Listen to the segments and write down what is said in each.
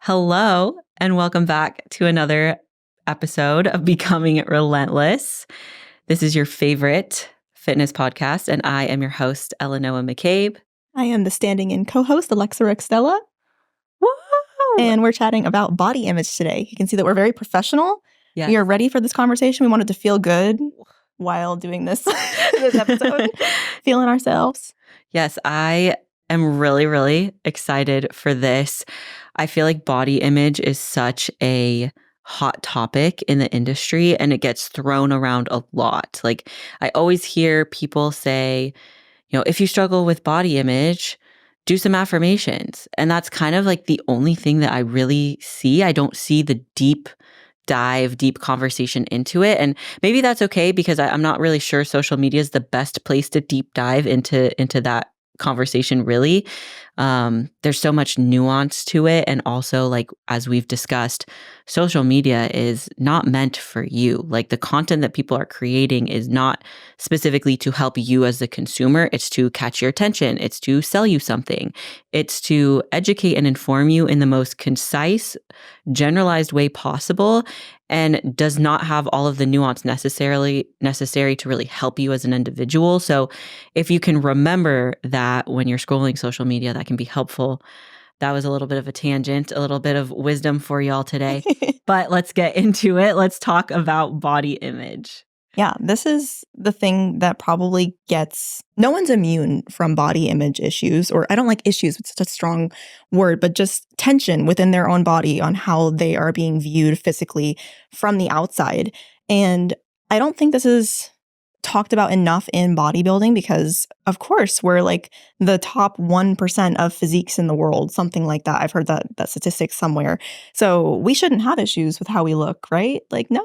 Hello, and welcome back to another episode of Becoming Relentless. This is your favorite fitness podcast, and I am your host, Noa McCabe. I am the standing in co-host, Alexa Rukstela. Woo! And we're chatting about body image today. You can see that we're very professional. Yes. We are ready for this conversation. We wanted to feel good while doing this episode, feeling ourselves. Yes, I am really excited for this. I feel like body image is such a hot topic in the industry, and it gets thrown around a lot. Like, I always hear people say, if you struggle with body image, do some affirmations. And that's kind of like the only thing that I really see. I don't see the deep conversation into it. And maybe that's okay, because I'm not really sure social media is the best place to deep dive into that conversation, really. There's so much nuance to it. And also, like, as we've discussed, social media is not meant for you. Like, the content that people are creating is not specifically to help you as the consumer. It's to catch your attention. It's to sell you something. It's to educate and inform you in the most concise, generalized way possible, and does not have all of the nuance necessary to really help you as an individual. So if you can remember that when you're scrolling social media, that can be helpful. That was a little bit of a tangent, a little bit of wisdom for y'all today. But let's get into it. Let's talk about body image. Yeah, this is the thing that probably gets... No one's immune from body image issues, or I don't like issues, it's such a strong word, but just tension within their own body on how they are being viewed physically from the outside. And I don't think this is talked about enough in bodybuilding, because of course we're like the top 1% of physiques in the world, something like that. I've heard that statistic somewhere. So we shouldn't have issues with how we look, right? Like, no,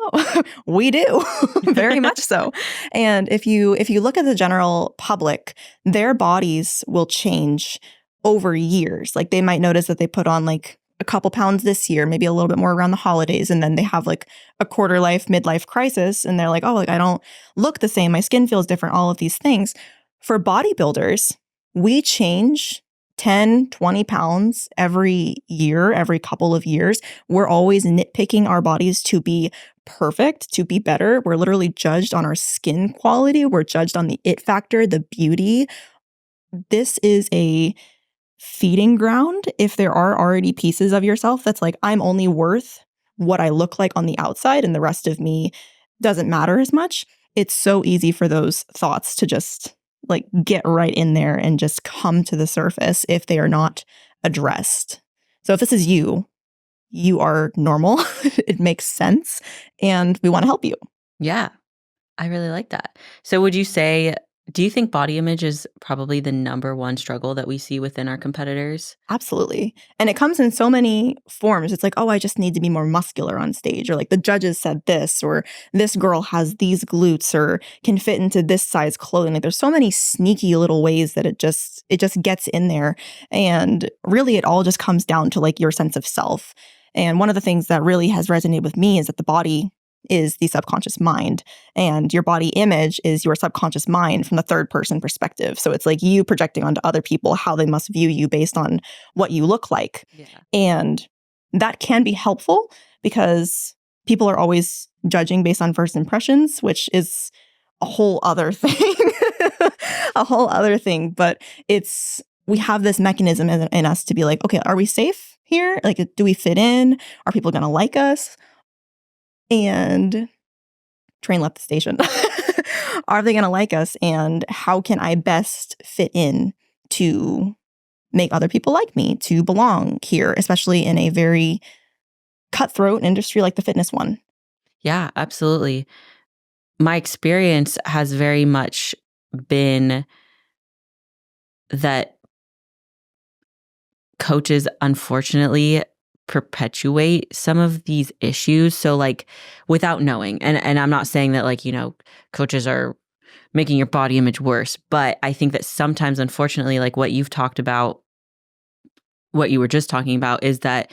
we do. Very much so. And if you look at the general public, their bodies will change over years. Like, they might notice that they put on like a couple pounds this year, maybe a little bit more around the holidays, and then they have like a quarter life, midlife crisis, and they're like, oh, like, I don't look the same, my skin feels different, all of these things. For bodybuilders, we change 10, 20 pounds every year, every couple of years. We're always nitpicking our bodies to be perfect, to be better. We're literally judged on our skin quality. We're judged on the it factor, the beauty. This is a feeding ground if there are already pieces of yourself that's like, I'm only worth what I look like on the outside and the rest of me doesn't matter as much. It's so easy for those thoughts to just like get right in there and just come to the surface if they are not addressed. So if this is you are normal. It makes sense, and we want to help you. Yeah, I really like that. So would you say, do you think body image is probably the number one struggle that we see within our competitors? Absolutely. And it comes in so many forms. It's like, oh, I just need to be more muscular on stage, or like the judges said this, or this girl has these glutes, or can fit into this size clothing. Like, there's so many sneaky little ways that it just gets in there. And really, it all just comes down to like your sense of self. And one of the things that really has resonated with me is that the body is the subconscious mind, and your body image is your subconscious mind from the third person perspective. So it's like you projecting onto other people how they must view you based on what you look like. Yeah. And that can be helpful, because people are always judging based on first impressions, which is a whole other thing. A whole other thing. But we have this mechanism in us to be like, okay, are we safe here? Like, do we fit in? Are people going to like us? And train left the station. Are they going to like us? And how can I best fit in to make other people like me, to belong here, especially in a very cutthroat industry like the fitness one? Yeah, absolutely. My experience has very much been that coaches, unfortunately, perpetuate some of these issues. So like, without knowing, and I'm not saying that like, coaches are making your body image worse, but I think that sometimes, unfortunately, like what you've talked about, what you were just talking about, is that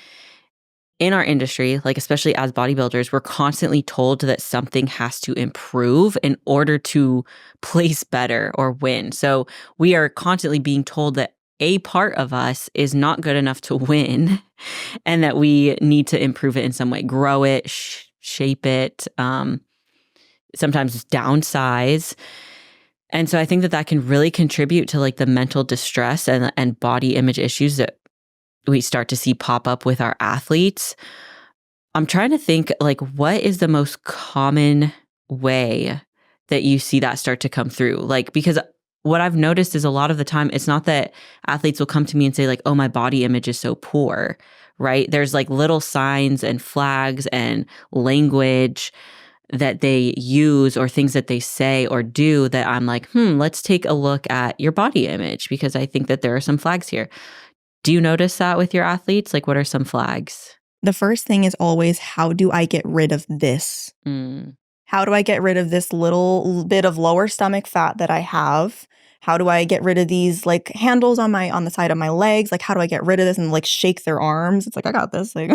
in our industry, like especially as bodybuilders, we're constantly told that something has to improve in order to place better or win. So we are constantly being told that a part of us is not good enough to win. and that we need to improve it in some way, grow it, shape it, sometimes downsize. And so I think that can really contribute to like the mental distress and body image issues that we start to see pop up with our athletes. I'm trying to think like, what is the most common way that you see that start to come through? Like, because what I've noticed is a lot of the time, it's not that athletes will come to me and say like, oh, my body image is so poor, right? There's like little signs and flags and language that they use or things that they say or do that I'm like, let's take a look at your body image because I think that there are some flags here. Do you notice that with your athletes? Like, what are some flags? The first thing is always, how do I get rid of this? How do I get rid of this little bit of lower stomach fat that I have? How do I get rid of these like handles on the side of my legs? Like, how do I get rid of this and like shake their arms? It's like, I got this. Like,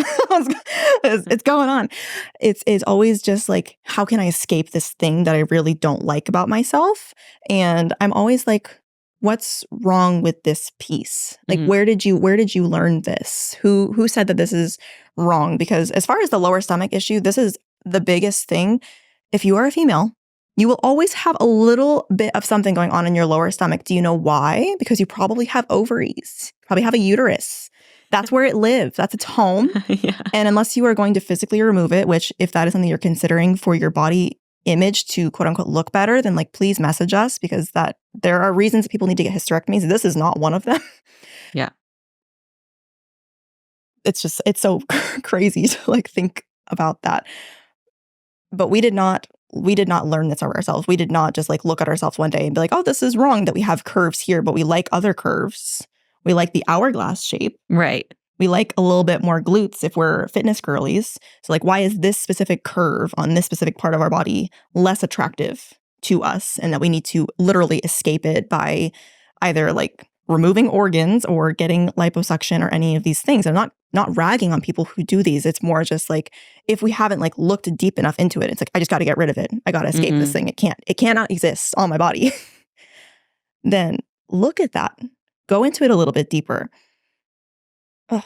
it's going on. It's always just like, how can I escape this thing that I really don't like about myself? And I'm always like, what's wrong with this piece? Like, where did you learn this? Who said that this is wrong? Because as far as the lower stomach issue, this is the biggest thing. If you are a female, you will always have a little bit of something going on in your lower stomach. Do you know why? Because you probably have ovaries, probably have a uterus. That's where it lives. That's its home. Yeah. And unless you are going to physically remove it, which if that is something you're considering for your body image to quote unquote look better, then like please message us, because that there are reasons that people need to get hysterectomies. This is not one of them. Yeah. It's so crazy to like think about that. But we did not learn this of ourselves. We did not just like look at ourselves one day and be like, oh, this is wrong that we have curves here, but we like other curves. We like the hourglass shape. Right. We like a little bit more glutes if we're fitness girlies. So like, why is this specific curve on this specific part of our body less attractive to us, and that we need to literally escape it by either like removing organs or getting liposuction or any of these things? I'm not ragging on people who do these. It's more just like, if we haven't like looked deep enough into it, it's like, I just got to get rid of it. I got to escape this thing. It cannot exist on my body. Then look at that. Go into it a little bit deeper. Ugh.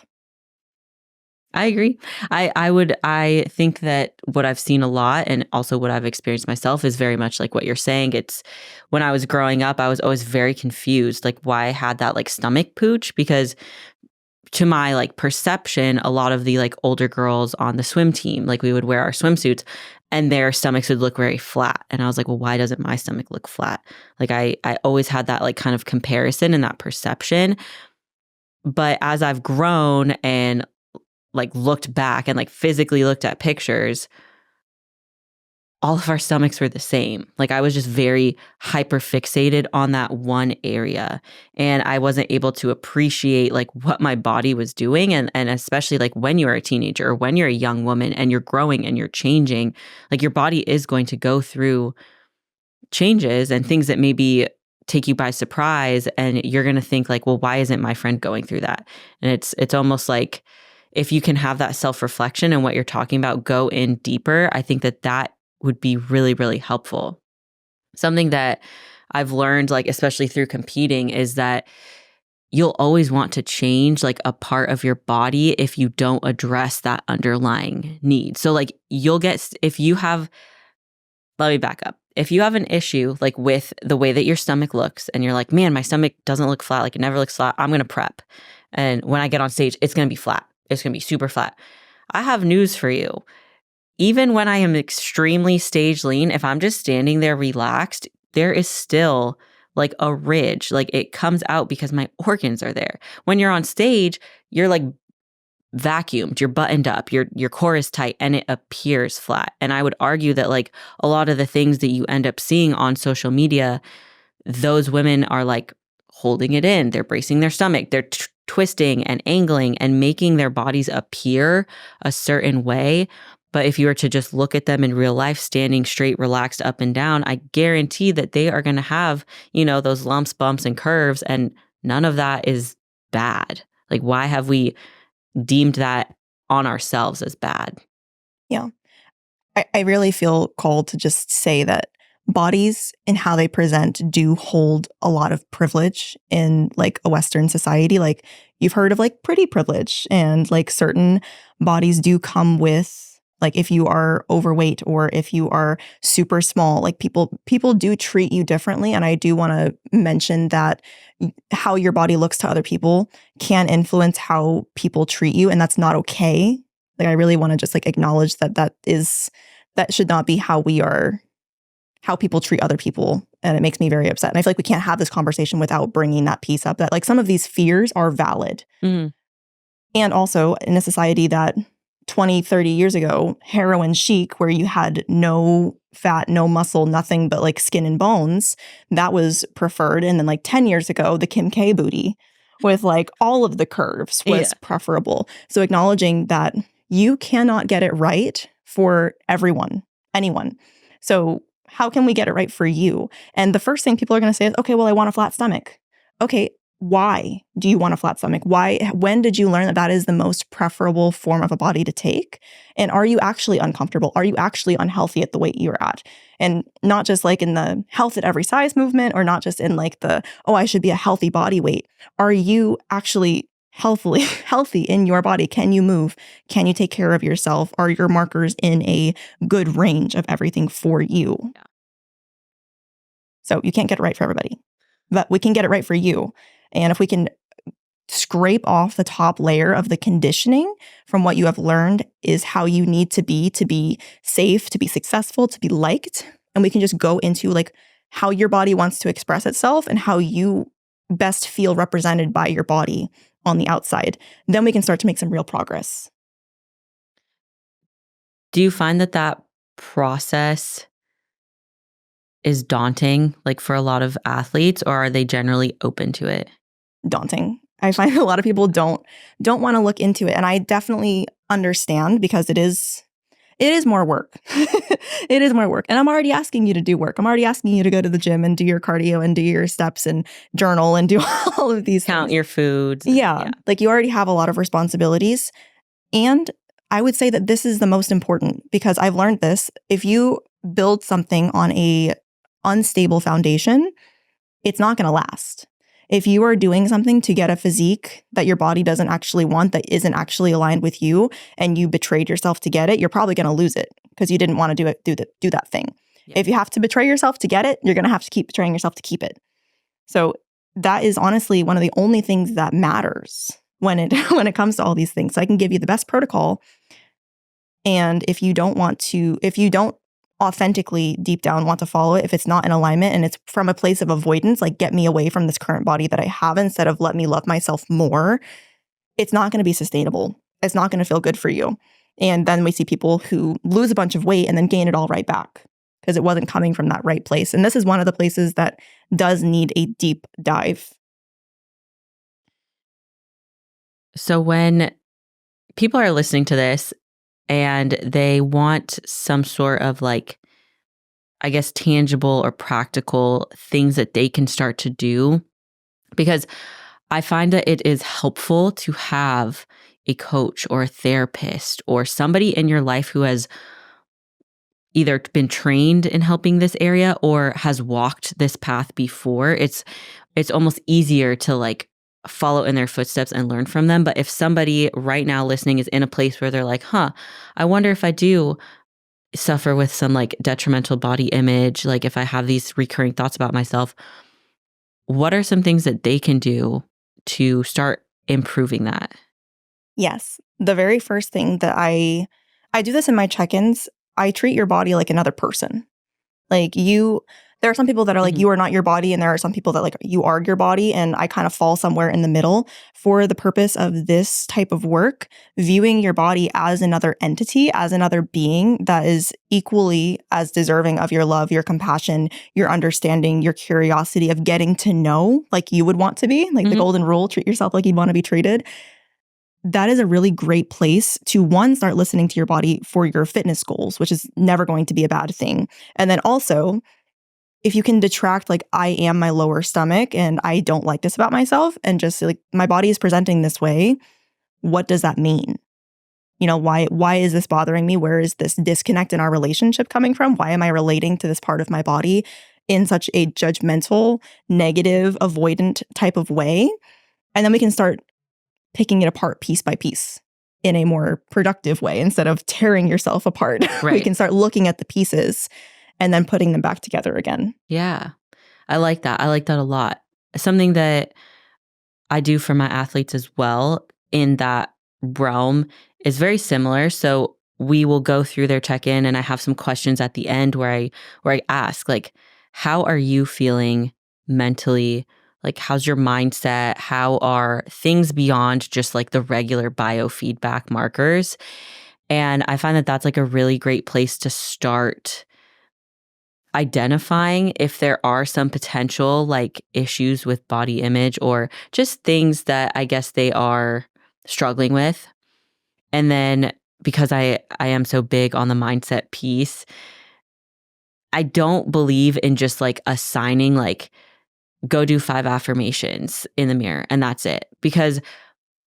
I agree. I think that what I've seen a lot, and also what I've experienced myself, is very much like what you're saying. It's when I was growing up, I was always very confused, like why I had that like stomach pooch, because to my like perception, a lot of the like older girls on the swim team, like we would wear our swimsuits and their stomachs would look very flat. And I was like, well, why doesn't my stomach look flat? Like I always had that like kind of comparison and that perception. But as I've grown and like looked back and like physically looked at pictures, all of our stomachs were the same. Like I was just very hyper fixated on that one area, and I wasn't able to appreciate like what my body was doing. And especially like when you're a teenager or when you're a young woman and you're growing and you're changing, like your body is going to go through changes and things that maybe take you by surprise, and you're going to think like, well, why isn't my friend going through that? And it's almost like, if you can have that self-reflection and what you're talking about go in deeper, I think that would be really, really helpful. Something that I've learned, like especially through competing, is that you'll always want to change like a part of your body if you don't address that underlying need. So like let me back up. If you have an issue like with the way that your stomach looks and you're like, man, my stomach doesn't look flat, like it never looks flat, I'm going to prep. And when I get on stage, it's going to be flat. It's going to be super flat. I have news for you. Even when I am extremely stage lean, if I'm just standing there relaxed, there is still like a ridge. Like it comes out because my organs are there. When you're on stage, you're like vacuumed, you're buttoned up, your core is tight, and it appears flat. And I would argue that like a lot of the things that you end up seeing on social media, those women are like holding it in. They're bracing their stomach. They're twisting and angling and making their bodies appear a certain way. But if you were to just look at them in real life, standing straight, relaxed, up and down, I guarantee that they are going to have, those lumps, bumps, and curves. And none of that is bad. Like, why have we deemed that on ourselves as bad? Yeah. I really feel called to just say that bodies and how they present do hold a lot of privilege in like a Western society. Like you've heard of like pretty privilege, and like certain bodies do come with, like if you are overweight or if you are super small, like people do treat you differently. And I do want to mention that how your body looks to other people can influence how people treat you, and that's not okay. Like I really want to just like acknowledge that that should not be how people treat other people. And it makes me very upset. And I feel like we can't have this conversation without bringing that piece up, that like some of these fears are valid. Mm-hmm. And also in a society that 20, 30 years ago, heroin chic, where you had no fat, no muscle, nothing but like skin and bones, that was preferred. And then like 10 years ago, the Kim K booty with like all of the curves was preferable. So acknowledging that you cannot get it right for everyone, anyone. So how can we get it right for you? And the first thing people are going to say is, okay, well, I want a flat stomach. Okay, why do you want a flat stomach? When did you learn that that is the most preferable form of a body to take? And are you actually uncomfortable? Are you actually unhealthy at the weight you're at? And not just like in the health at every size movement, or not just in like the, oh, I should be a healthy body weight. Are you actually healthy in your body? Can you move? Can you take care of yourself? Are your markers in a good range of everything for you? Yeah. So you can't get it right for everybody, but we can get it right for you. And if we can scrape off the top layer of the conditioning from what you have learned is how you need to be safe, to be successful, to be liked, and we can just go into like how your body wants to express itself and how you best feel represented by your body on the outside, then we can start to make some real progress. Do you find that process is daunting, like for a lot of athletes, or are they generally open to it? Daunting. I find a lot of people don't want to look into it, and I definitely understand, because it is more work. It is more work. And I'm already asking you to do work. I'm already asking you to go to the gym and do your cardio and do your steps and journal and do all of these Count things. your foods. Yeah. Like you already have a lot of responsibilities. And I would say that this is the most important, because I've learned this. If you build something on a unstable foundation, it's not going to last. If you are doing something to get a physique that your body doesn't actually want, that isn't actually aligned with you, and you betrayed yourself to get it, you're probably going to lose it because you didn't want to do that thing. Yeah. If you have to betray yourself to get it, you're going to have to keep betraying yourself to keep it. So that is honestly one of the only things that matters when it comes to all these things. So I can give you the best protocol, and if you don't authentically deep down want to follow it, if it's not in alignment and it's from a place of avoidance, like get me away from this current body that I have instead of let me love myself more, it's not going to be sustainable. It's not going to feel good for you. And then we see people who lose a bunch of weight and then gain it all right back because it wasn't coming from that right place. And this is one of the places that does need a deep dive. So when people are listening to this and they want some sort of like, I guess, tangible or practical things that they can start to do, because I find that it is helpful to have a coach or a therapist or somebody in your life who has either been trained in helping this area or has walked this path before. It's almost easier to like follow in their footsteps and learn from them. But if somebody right now listening is in a place where they're like, I wonder if I do suffer with some like detrimental body image, like if I have these recurring thoughts about myself, what are some things that they can do to start improving that? Yes. The very first thing that I do this in my check-ins, I treat your body like another person. Like there are some people that are like, you are not your body. And there are some people that like, you are your body. And I kind of fall somewhere in the middle. For the purpose of this type of work, viewing your body as another entity, as another being that is equally as deserving of your love, your compassion, your understanding, your curiosity of getting to know like you would want to be, like the golden rule, treat yourself like you'd want to be treated. That is a really great place to, one, start listening to your body for your fitness goals, which is never going to be a bad thing. And then also, if you can detract like I am my lower stomach and I don't like this about myself, and just like my body is presenting this way, what does that mean? why is this bothering me? Where is this disconnect in our relationship coming from? Why am I relating to this part of my body in such a judgmental, negative, avoidant type of way? And then we can start picking it apart piece by piece in a more productive way instead of tearing yourself apart. Right. We can start looking at the pieces and then putting them back together again. Yeah. I like that. I like that a lot. Something that I do for my athletes as well in that realm is very similar. So we will go through their check-in and I have some questions at the end where I ask, like, how are you feeling mentally? Like, how's your mindset? How are things beyond just like the regular biofeedback markers? And I find that that's like a really great place to start identifying if there are some potential like issues with body image or just things that I guess they are struggling with. And then because I am so big on the mindset piece, I don't believe in just like assigning like go do 5 affirmations in the mirror and that's it. Because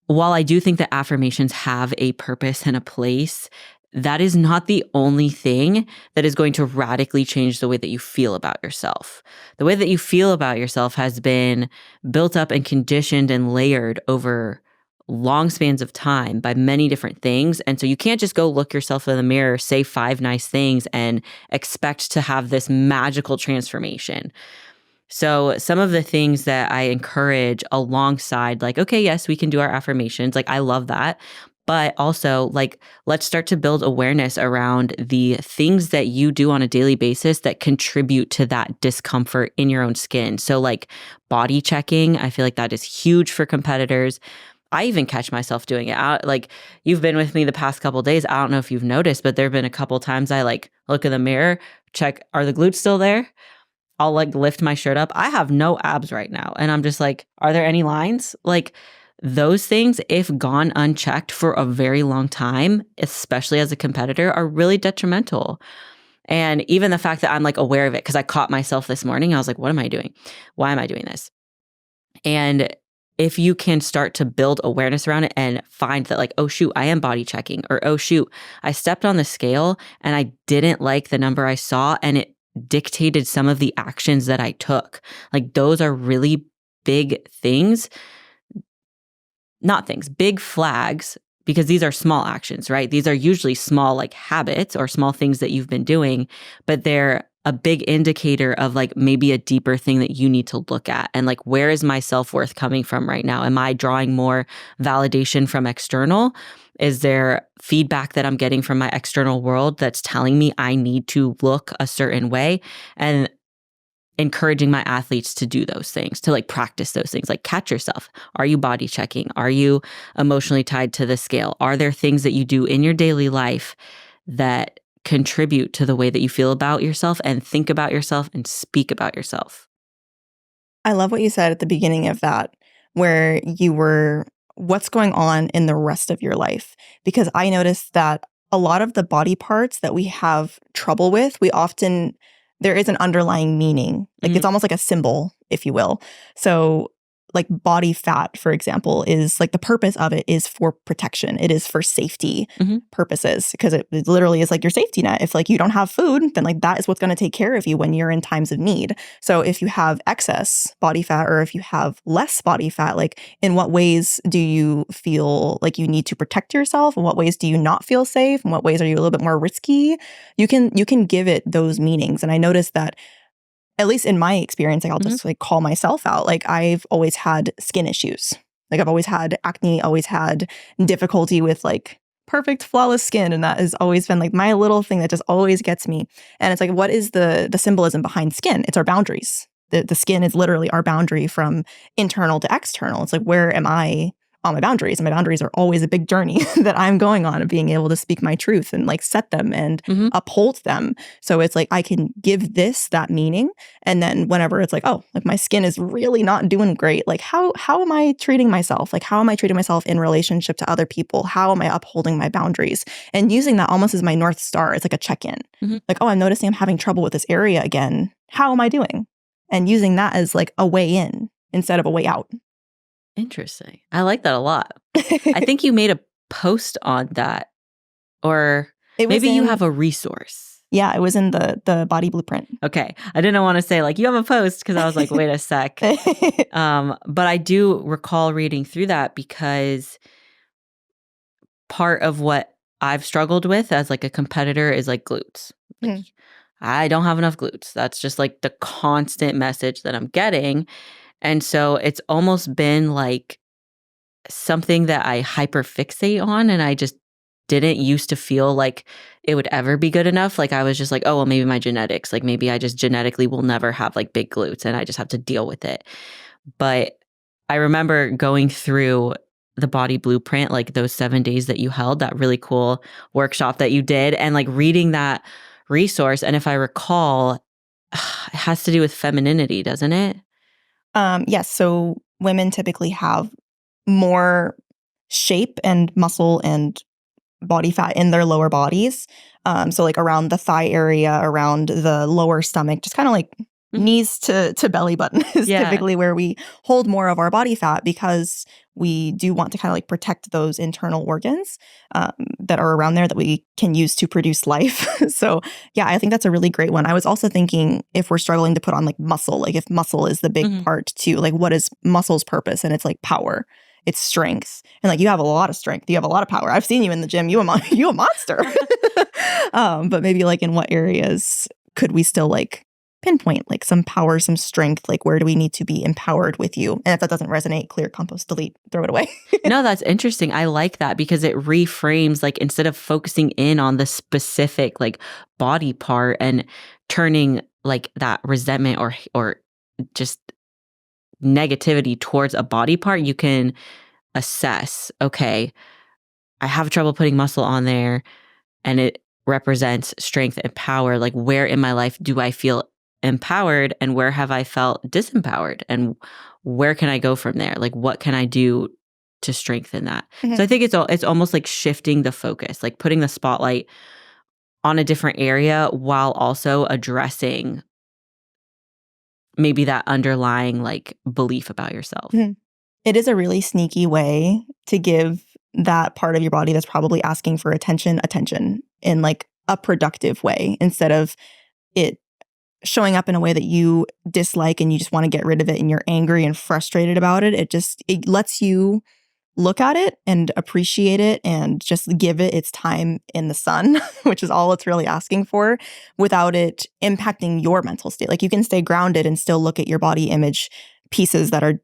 while I do think that affirmations have a purpose and a place, that is not the only thing that is going to radically change the way that you feel about yourself. The way that you feel about yourself has been built up and conditioned and layered over long spans of time by many different things. And so you can't just go look yourself in the mirror, say 5 nice things, and expect to have this magical transformation. So some of the things that I encourage alongside, like, okay, yes, we can do our affirmations. Like, I love that. But also, like, let's start to build awareness around the things that you do on a daily basis that contribute to that discomfort in your own skin. So like body checking, I feel like that is huge for competitors. I even catch myself doing it. Like, you've been with me the past couple of days. I don't know if you've noticed, but there have been a couple times I like look in the mirror, check, are the glutes still there? I'll like lift my shirt up. I have no abs right now. And I'm just like, are there any lines? Like those things, if gone unchecked for a very long time, especially as a competitor, are really detrimental. And even the fact that I'm like aware of it, because I caught myself this morning, I was like, what am I doing? Why am I doing this? And if you can start to build awareness around it and find that like, oh shoot, I am body checking, or oh shoot, I stepped on the scale and I didn't like the number I saw and it dictated some of the actions that I took. Like those are really big things, not things, big flags, because these are small actions, right? These are usually small like habits or small things that you've been doing, but they're a big indicator of like maybe a deeper thing that you need to look at. And like, where is my self-worth coming from right now? Am I drawing more validation from external? Is there feedback that I'm getting from my external world that's telling me I need to look a certain way? And encouraging my athletes to do those things, to like practice those things, like catch yourself. Are you body checking? Are you emotionally tied to the scale? Are there things that you do in your daily life that contribute to the way that you feel about yourself and think about yourself and speak about yourself? I love what you said at the beginning of that, where you were, what's going on in the rest of your life? Because I noticed that a lot of the body parts that we have trouble with, there is an underlying meaning. Like it's almost like a symbol, if you will. So like body fat, for example, is like the purpose of it is for protection. It is for safety purposes, because it literally is like your safety net. If like you don't have food, then like that is what's going to take care of you when you're in times of need. So if you have excess body fat or if you have less body fat, like in what ways do you feel like you need to protect yourself? In what ways do you not feel safe? In what ways are you a little bit more risky? You can give it those meanings. And I noticed that, at least in my experience, like I'll just like call myself out. Like I've always had skin issues. Like I've always had acne, always had difficulty with like perfect, flawless skin. And that has always been like my little thing that just always gets me. And it's like, what is the symbolism behind skin? It's our boundaries. The skin is literally our boundary from internal to external. It's like, where am I on my boundaries? And my boundaries are always a big journey that I'm going on of being able to speak my truth and like set them and uphold them. So it's like, I can give this that meaning. And then whenever it's like, oh, like my skin is really not doing great. Like how am I treating myself? Like how am I treating myself in relationship to other people? How am I upholding my boundaries? And using that almost as my North Star. It's like a check-in. Like, oh, I'm noticing I'm having trouble with this area again. How am I doing? And using that as like a way in instead of a way out. Interesting. I like that a lot. I think you made a post on that Or It was maybe you in- have a resource. Yeah, it was in the body blueprint. Okay. I didn't want to say like you have a post because I was like, wait a sec. But I do recall reading through that because part of what I've struggled with as like a competitor is like glutes. Like, Mhm. I don't have enough glutes. That's just like the constant message that I'm getting. And so it's almost been like something that I hyperfixate on, and I just didn't used to feel like it would ever be good enough. Like I was just like, oh, well, maybe my genetics, like maybe I just genetically will never have like big glutes and I just have to deal with it. But I remember going through the body blueprint, like those 7 days that you held, that really cool workshop that you did, and like reading that resource. And if I recall, it has to do with femininity, doesn't it? Yes. So women typically have more shape and muscle and body fat in their lower bodies. So like around the thigh area, around the lower stomach, just kind of like Mhm. knees to belly button is Yeah. typically where we hold more of our body fat because we do want to kind of like protect those internal organs that are around there that we can use to produce life. So yeah, I think that's a really great one. I was also thinking if we're struggling to put on like muscle, like if muscle is the big Mhm. part too, like what is muscle's purpose? And it's like power. It's strength. And like you have a lot of strength. You have a lot of power. I've seen you in the gym. You a monster. But maybe like in what areas could we still like pinpoint like some power, some strength? Like where do we need to be empowered with you? And if that doesn't resonate, clear, compost, delete, throw it away. No, that's interesting. I like that because it reframes, like instead of focusing in on the specific like body part and turning like that resentment or just negativity towards a body part, you can assess, okay, I have trouble putting muscle on there and it represents strength and power. Like where in my life do I feel empowered and where have I felt disempowered? And where can I go from there? Like what can I do to strengthen that? So I think it's almost like shifting the focus, like putting the spotlight on a different area while also addressing maybe that underlying like belief about yourself. Mhm. It is a really sneaky way to give that part of your body that's probably asking for attention in like a productive way instead of it showing up in a way that you dislike and you just want to get rid of it and you're angry and frustrated about it. It lets you look at it and appreciate it and just give it its time in the sun, which is all it's really asking for, without it impacting your mental state. Like you can stay grounded and still look at your body image pieces that are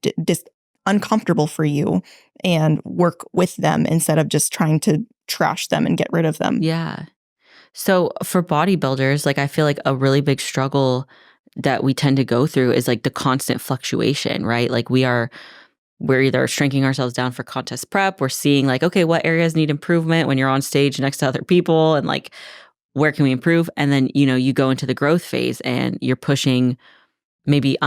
uncomfortable for you and work with them instead of just trying to trash them and get rid of them. Yeah. So for bodybuilders, like I feel like a really big struggle that we tend to go through is like the constant fluctuation, right? Like we're either shrinking ourselves down for contest prep, we're seeing like, okay, what areas need improvement when you're on stage next to other people and like where can we improve? And then, you go into the growth phase and you're pushing maybe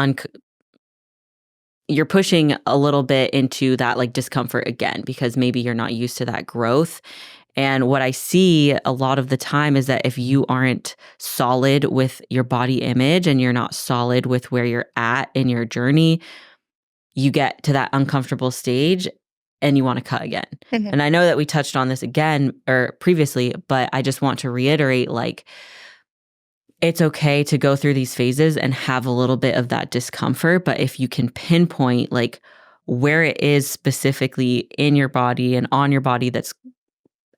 you're pushing a little bit into that like discomfort again because maybe you're not used to that growth. And what I see a lot of the time is that if you aren't solid with your body image and you're not solid with where you're at in your journey, you get to that uncomfortable stage and you want to cut again. Mhm. And I know that we touched on this again or previously, but I just want to reiterate like it's okay to go through these phases and have a little bit of that discomfort. But if you can pinpoint like where it is specifically in your body and on your body that's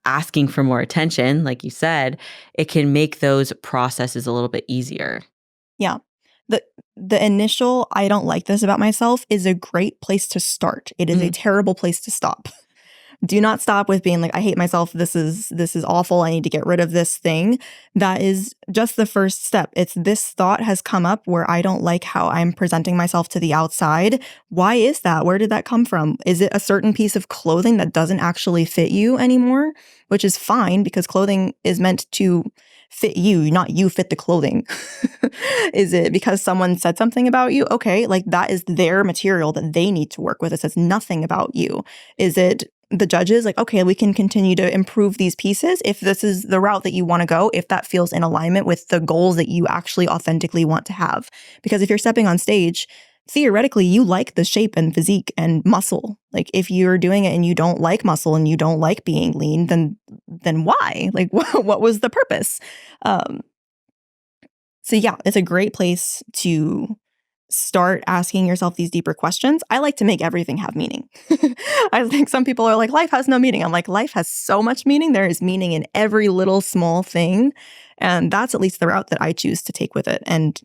asking for more attention, like you said, it can make those processes a little bit easier. Yeah. The initial I don't like this about myself is a great place to start. It is a terrible place to stop. Do not stop with being like, I hate myself. This is awful. I need to get rid of this thing. That is just the first step. It's this thought has come up where I don't like how I'm presenting myself to the outside. Why is that? Where did that come from? Is it a certain piece of clothing that doesn't actually fit you anymore? Which is fine because clothing is meant to fit you, not you fit the clothing. Is it because someone said something about you? Okay, like that is their material that they need to work with. It says nothing about you. Is it the judges like, okay, we can continue to improve these pieces if this is the route that you want to go, if that feels in alignment with the goals that you actually authentically want to have? Because if you're stepping on stage theoretically you like the shape and physique and muscle. Like if you're doing it and you don't like muscle and you don't like being lean, then why? Like what was the purpose? So yeah, it's a great place to start asking yourself these deeper questions. I like to make everything have meaning. I think some people are like, life has no meaning. I'm like, life has so much meaning. There is meaning in every little small thing. And that's at least the route that I choose to take with it. And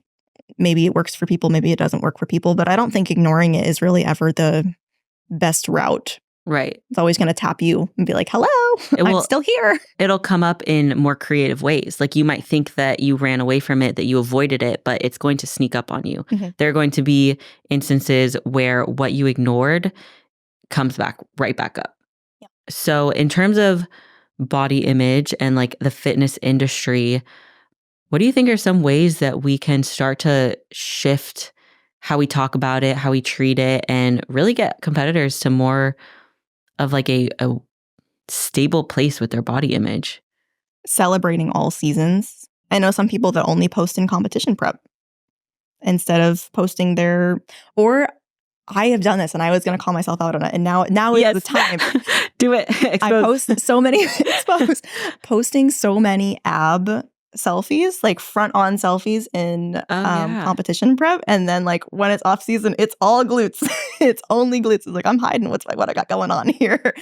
maybe it works for people, maybe it doesn't work for people, but I don't think ignoring it is really ever the best route. Right. It's always going to tap you and be like, hello, I'm still here. It'll come up in more creative ways. Like you might think that you ran away from it, that you avoided it, but it's going to sneak up on you. Mm-hmm. There are going to be instances where what you ignored comes right back up. Yeah. So in terms of body image and like the fitness industry, what do you think are some ways that we can start to shift how we talk about it, how we treat it, and really get competitors to more of like a stable place with their body image? Celebrating all seasons. I know some people that only post in competition prep instead of posting or I have done this and I was going to call myself out on it. And now is the time. Do it. I post so many, posting so many ab selfies, like front on selfies in competition prep. And then like when it's off season, it's all glutes. It's only glutes. It's like, I'm hiding what I got going on here.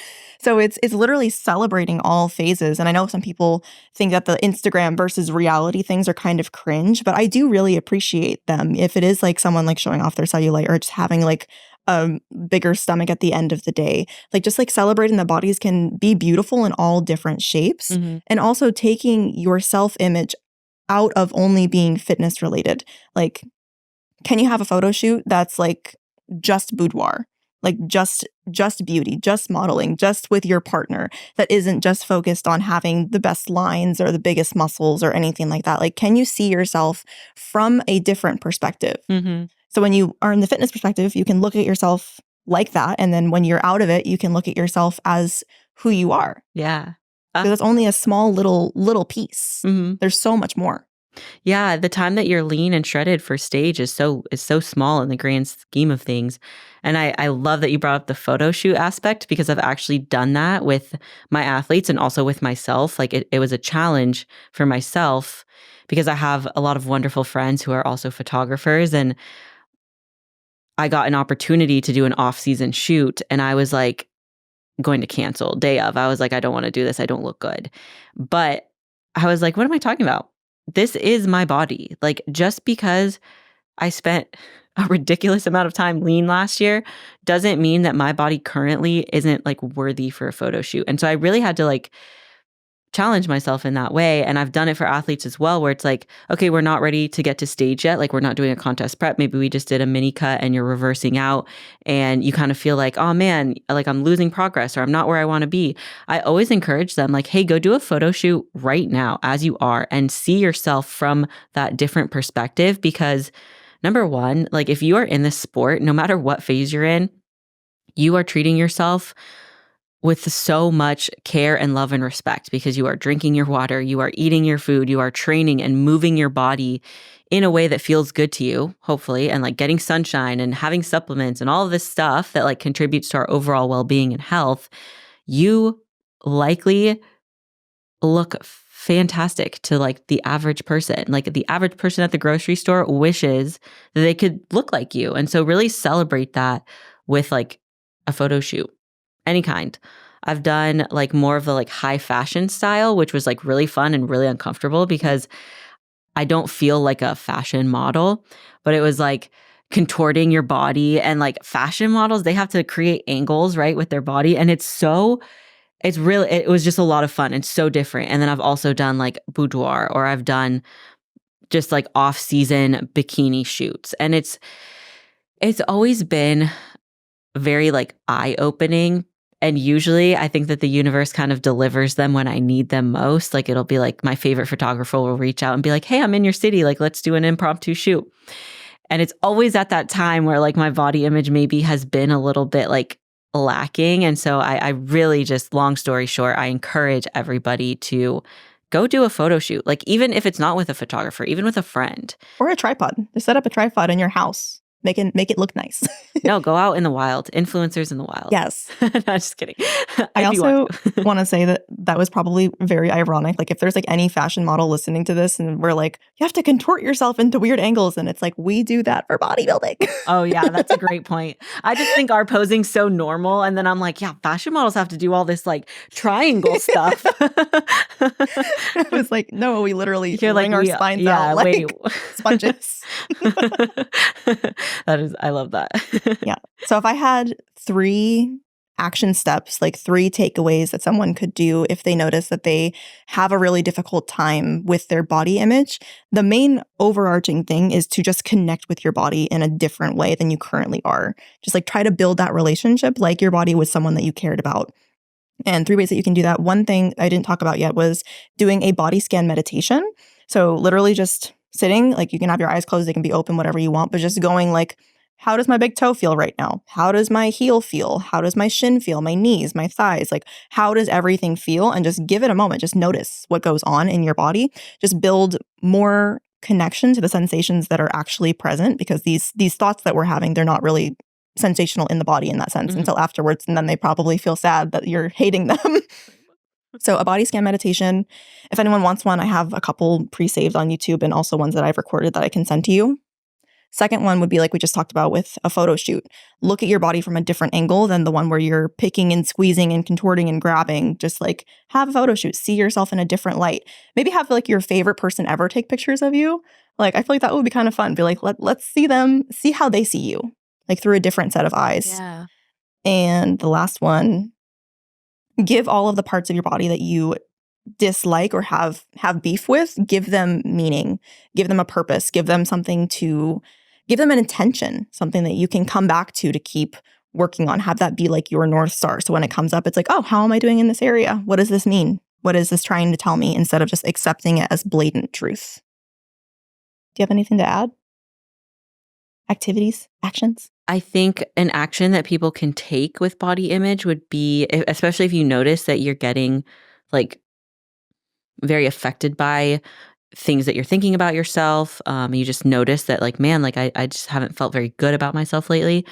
So it's literally celebrating all phases. And I know some people think that the Instagram versus reality things are kind of cringe, but I do really appreciate them. If it is like someone like showing off their cellulite or just having like a bigger stomach at the end of the day, like just like celebrating the bodies can be beautiful in all different shapes. Mm-hmm. And also taking your self-image out of only being fitness related. Like, can you have a photo shoot that's like just boudoir, like just beauty, just modeling, just with your partner, that isn't just focused on having the best lines or the biggest muscles or anything like that? Like, can you see yourself from a different perspective? Mm-hmm. So when you are in the fitness perspective, you can look at yourself like that. And then when you're out of it, you can look at yourself as who you are. Yeah. Because it's only a small little piece. Mm-hmm. There's so much more. Yeah. The time that you're lean and shredded for stage is so small in the grand scheme of things. And I love that you brought up the photo shoot aspect, because I've actually done that with my athletes and also with myself. Like it was a challenge for myself because I have a lot of wonderful friends who are also photographers, and I got an opportunity to do an off-season shoot, and I was like going to cancel day of. I was like, I don't want to do this. I don't look good. But I was like, what am I talking about? This is my body. Like, just because I spent a ridiculous amount of time lean last year doesn't mean that my body currently isn't like worthy for a photo shoot. And so I really had to like challenge myself in that way. And I've done it for athletes as well, where it's like, okay, we're not ready to get to stage yet. Like, we're not doing a contest prep. Maybe we just did a mini cut and you're reversing out and you kind of feel like, oh man, like I'm losing progress or I'm not where I want to be. I always encourage them like, hey, go do a photo shoot right now as you are and see yourself from that different perspective. Because number one, like if you are in this sport, no matter what phase you're in, you are treating yourself with so much care and love and respect, because you are drinking your water, you are eating your food, you are training and moving your body in a way that feels good to you, hopefully, and like getting sunshine and having supplements and all of this stuff that like contributes to our overall well-being and health. You likely look fantastic to like the average person. Like the average person at the grocery store wishes that they could look like you. And so really celebrate that with like a photo shoot. Any kind. I've done like more of the like high fashion style, which was like really fun and really uncomfortable because I don't feel like a fashion model, but it was like contorting your body, and like fashion models, they have to create angles, right, with their body. And it was just a lot of fun and so different. And then I've also done like boudoir, or I've done just like off-season bikini shoots. And it's always been very like eye-opening. And usually I think that the universe kind of delivers them when I need them most. Like it'll be like my favorite photographer will reach out and be like, hey, I'm in your city. Like, let's do an impromptu shoot. And it's always at that time where like my body image maybe has been a little bit like lacking. And so I really just, long story short, I encourage everybody to go do a photo shoot. Like even if it's not with a photographer, even with a friend. Or a tripod. Just set up a tripod in your house. Make it look nice. No, go out in the wild. Influencers in the wild. Yes. No, just kidding. I If you also want to. want to say that was probably very ironic. Like if there's like any fashion model listening to this and we're like, you have to contort yourself into weird angles. And it's like, we do that for bodybuilding. Oh yeah, that's a great point. I just think our posing's so normal. And then I'm like, yeah, fashion models have to do all this like triangle stuff. I was like, no, we literally You're wring like, our spines out like wait. sponges. I love that. Yeah. So if I had 3 action steps, like 3 takeaways that someone could do if they notice that they have a really difficult time with their body image, the main overarching thing is to just connect with your body in a different way than you currently are. Just like try to build that relationship like your body with someone that you cared about. And 3 ways that you can do that. One thing I didn't talk about yet was doing a body scan meditation. So literally just sitting, like you can have your eyes closed, they can be open, whatever you want, but just going like, how does my big toe feel right now? How does my heel feel? How does my shin feel? My knees, my thighs? Like, how does everything feel? And just give it a moment. Just notice what goes on in your body. Just build more connection to the sensations that are actually present, because these thoughts that we're having, they're not really sensational in the body in that sense until afterwards. And then they probably feel sad that you're hating them. So a body scan meditation, if anyone wants one, I have a couple pre-saved on YouTube and also ones that I've recorded that I can send to you. Second one would be like we just talked about with a photo shoot. Look at your body from a different angle than the one where you're picking and squeezing and contorting and grabbing. Just like have a photo shoot. See yourself in a different light. Maybe have like your favorite person ever take pictures of you. Like I feel like that would be kind of fun. Be like, let's see them, see how they see you, like through a different set of eyes. Yeah. And the last one, give all of the parts of your body that you dislike or have beef with, give them meaning, give them a purpose, give them something to, give them an intention, something that you can come back to keep working on. Have that be like your North Star. So when it comes up, it's like, oh, how am I doing in this area? What does this mean? What is this trying to tell me? Instead of just accepting it as blatant truth. Do you have anything to add? Activities, actions? I think an action that people can take with body image would be, especially if you notice that you're getting like very affected by things that you're thinking about yourself. You just notice that like, man, like I just haven't felt very good about myself lately.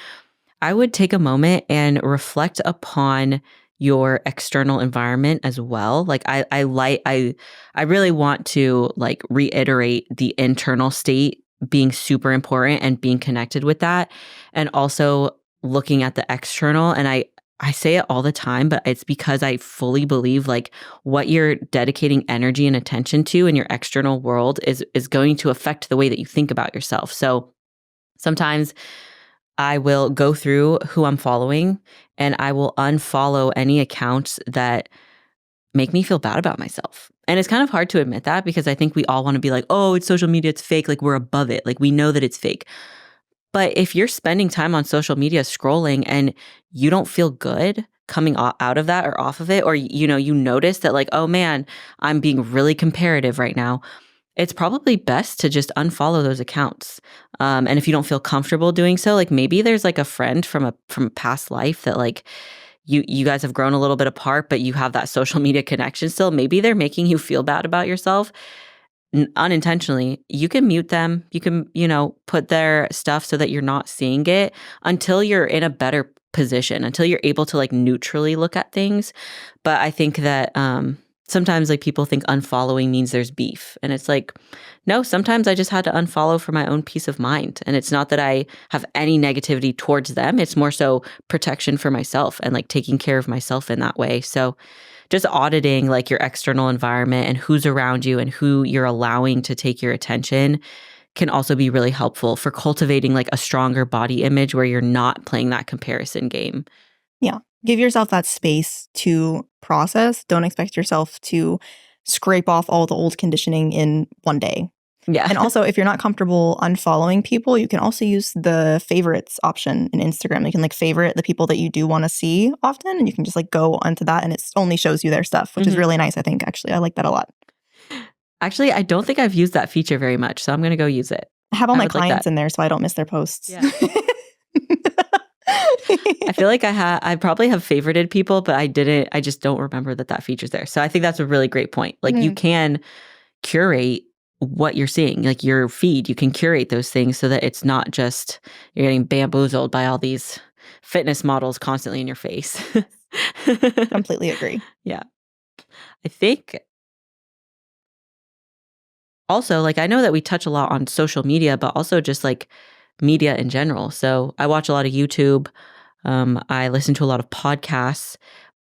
I would take a moment and reflect upon your external environment as well. Like I really want to like reiterate the internal state being super important and being connected with that, and also looking at the external. And I say it all the time, but it's because I fully believe like what you're dedicating energy and attention to in your external world is going to affect the way that you think about yourself. So sometimes I will go through who I'm following and I will unfollow any accounts that make me feel bad about myself. And it's kind of hard to admit that because I think we all want to be like, oh, it's social media, it's fake. Like we're above it. Like we know that it's fake. But if you're spending time on social media scrolling and you don't feel good coming out of that or off of it, or, you know, you notice that like, oh man, I'm being really comparative right now, it's probably best to just unfollow those accounts. And if you don't feel comfortable doing so, like maybe there's like a friend from a past life that like you guys have grown a little bit apart, but you have that social media connection still. Maybe they're making you feel bad about yourself unintentionally. You can mute them. You can, you know, put their stuff so that you're not seeing it until you're in a better position, until you're able to like neutrally look at things. But I think that sometimes like people think unfollowing means there's beef. And it's like, no, sometimes I just had to unfollow for my own peace of mind. And it's not that I have any negativity towards them. It's more so protection for myself and like taking care of myself in that way. So just auditing like your external environment and who's around you and who you're allowing to take your attention can also be really helpful for cultivating like a stronger body image where you're not playing that comparison game. Yeah. Give yourself that space to process. Don't expect yourself to scrape off all the old conditioning in one day. Yeah. And also, if you're not comfortable unfollowing people, you can also use the favorites option in Instagram. You can like favorite the people that you do want to see often, and you can just like go onto that and it only shows you their stuff, which is really nice, I think, actually. I like that a lot. Actually, I don't think I've used that feature very much, so I'm going to go use it. I have all my clients in there so I don't miss their posts. Yeah. I feel like I probably have favorited people, but I just don't remember that feature's there. So I think that's a really great point. Like you can curate what you're seeing, like your feed. You can curate those things so that it's not just you're getting bamboozled by all these fitness models constantly in your face. Completely agree. Yeah. I think also, like, I know that we touch a lot on social media, but also just like media in general. So I watch a lot of YouTube. I listen to a lot of podcasts,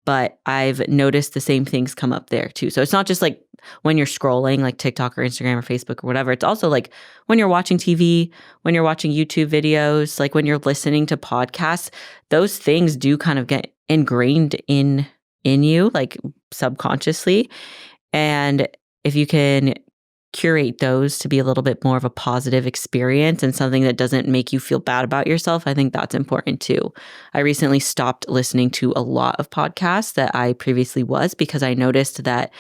but I've noticed the same things come up there too. So it's not just like when you're scrolling like TikTok or Instagram or Facebook or whatever. It's also like when you're watching TV, when you're watching YouTube videos, like when you're listening to podcasts, those things do kind of get ingrained in you, like subconsciously. And if you can curate those to be a little bit more of a positive experience and something that doesn't make you feel bad about yourself, I think that's important too. I recently stopped listening to a lot of podcasts that I previously was because I noticed that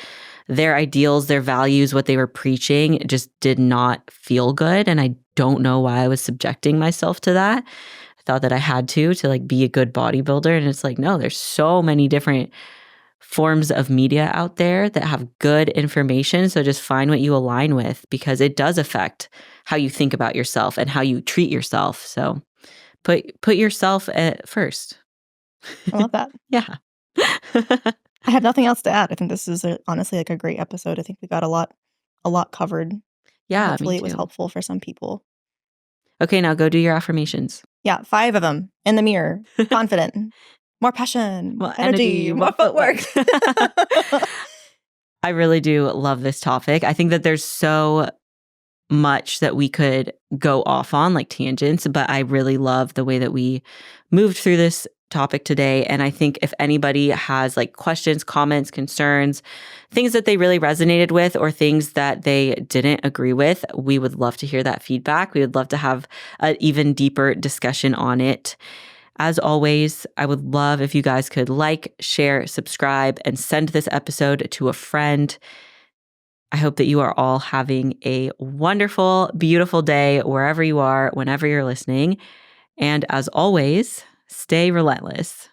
their ideals, their values, what they were preaching just did not feel good. And I don't know why I was subjecting myself to that. I thought that I had to like be a good bodybuilder. And it's like, no, there's so many different forms of media out there that have good information. So just find what you align with because it does affect how you think about yourself and how you treat yourself. So put yourself at first. I love that. Yeah. I have nothing else to add. I think this is honestly like a great episode. I think we got a lot covered. Yeah. Hopefully Me it was too. helpful for some people. Okay, now go do your affirmations. Yeah, 5 of them in the mirror. Confident. More passion, more energy, more footwork. I really do love this topic. I think that there's so much that we could go off on, like tangents, but I really love the way that we moved through this topic today. And I think if anybody has like questions, comments, concerns, things that they really resonated with or things that they didn't agree with, we would love to hear that feedback. We would love to have an even deeper discussion on it. As always, I would love if you guys could like, share, subscribe, and send this episode to a friend. I hope that you are all having a wonderful, beautiful day wherever you are, whenever you're listening. And as always, stay relentless.